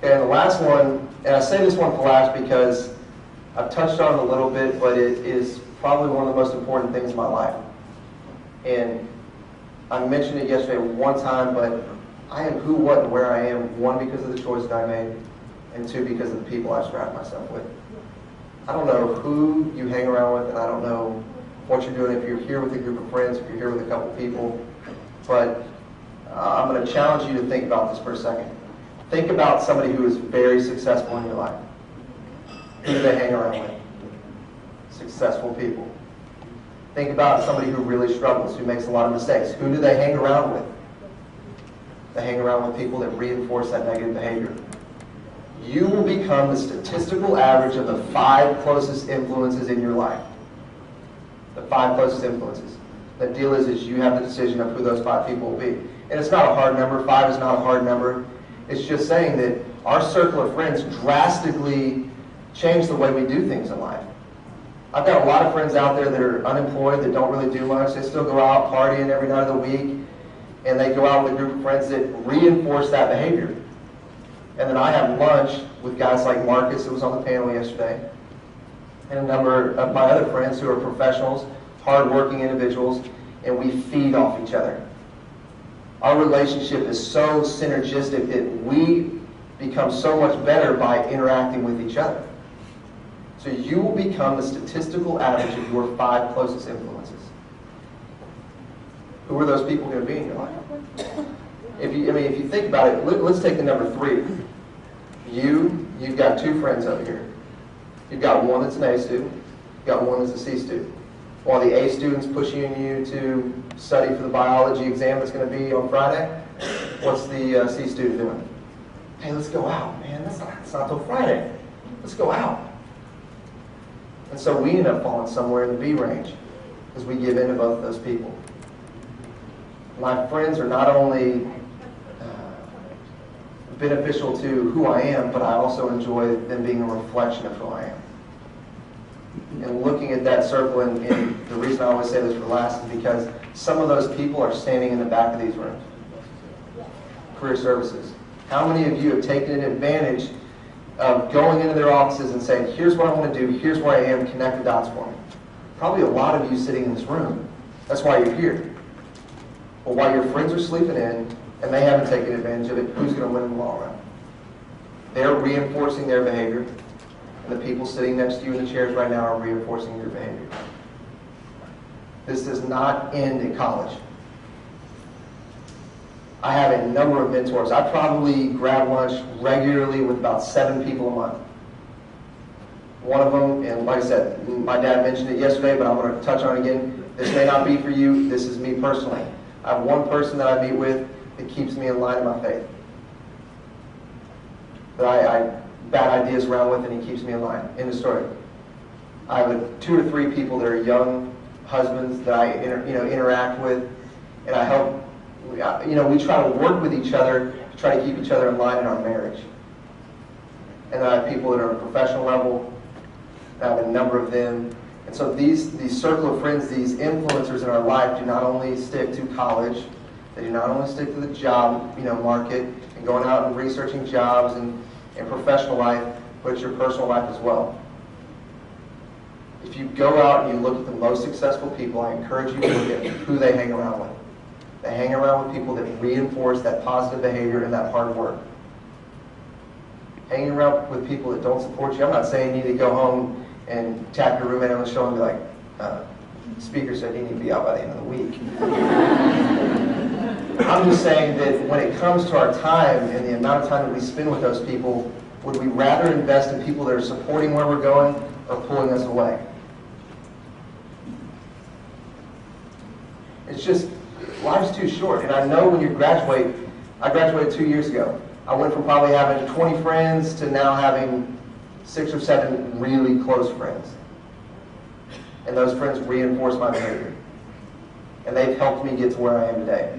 Okay, and the last one, and I say this one for last because I've touched on it a little bit, but it is probably one of the most important things in my life. And I mentioned it yesterday one time, but I am who, what, and where I am, one, because of the choices I made, and two, because of the people I surround myself with. I don't know who you hang around with, and I don't know what you're doing, if you're here with a group of friends, if you're here with a couple people, but I'm going to challenge you to think about this for a second. Think about somebody who is very successful in your life. Who do they hang around with? Successful people. Think about somebody who really struggles, who makes a lot of mistakes. Who do they hang around with? They hang around with people that reinforce that negative behavior. You will become the statistical average of the 5 closest influences in your life. The 5 closest influences. The deal is you have the decision of who those 5 people will be. And it's not a hard number. 5 is not a hard number. It's just saying that our circle of friends drastically change the way we do things in life. I've got a lot of friends out there that are unemployed, that don't really do much. They still go out partying every night of the week, and they go out with a group of friends that reinforce that behavior. And then I have lunch with guys like Marcus, who was on the panel yesterday, and a number of my other friends who are professionals, hard-working individuals, and we feed off each other. Our relationship is so synergistic that we become so much better by interacting with each other. So you will become the statistical average of your 5 closest influences. Who are those people going to be in your life? If you think about it, let's take the number 3. You've got 2 friends over here. You've got one that's an A student, you've got one that's a C student. While the A student's pushing you to study for the biology exam that's going to be on Friday, what's the C student doing? Hey, let's go out, man. It's not till Friday. Let's go out. And so we end up falling somewhere in the B range because we give in to both of those people. My friends are not only beneficial to who I am, but I also enjoy them being a reflection of who I am. And looking at that circle, and the reason I always say this for last is because some of those people are standing in the back of these rooms. Career services. How many of you have taken advantage of going into their offices and saying, here's what I want to do, here's where I am, connect the dots for me? Probably a lot of you sitting in this room. That's why you're here. But while your friends are sleeping in, and they haven't taken advantage of it, who's going to win in the long run? They're reinforcing their behavior, and the people sitting next to you in the chairs right now are reinforcing your behavior. This does not end at college. I have a number of mentors. I probably grab lunch regularly with about 7 people a month. One of them, and like I said, my dad mentioned it yesterday, but I'm going to touch on it again. This may not be for you. This is me personally. I have one person that I meet with that keeps me in line in my faith. That I bat ideas around with, and he keeps me in line. End of story. I have 2 or 3 people that are young husbands that I interact with, and I help. We try to work with each other to try to keep each other in line in our marriage. And then I have people that are at a professional level. I have a number of them. And so these circle of friends, these influencers in our life do not only stick to college, they do not only stick to the job market and going out and researching jobs and professional life, but it's your personal life as well. If you go out and you look at the most successful people, I encourage you to look at who they hang around with. They hang around with people that reinforce that positive behavior and that hard work. Hanging around with people that don't support you. I'm not saying you need to go home and tap your roommate on the shoulder and be like, speaker said you need to be out by the end of the week. I'm just saying that when it comes to our time and the amount of time that we spend with those people, would we rather invest in people that are supporting where we're going or pulling us away? It's just, life's too short. And I know when you graduate, I graduated 2 years ago. I went from probably having 20 friends to now having 6 or 7 really close friends. And those friends reinforce my behavior. And they've helped me get to where I am today.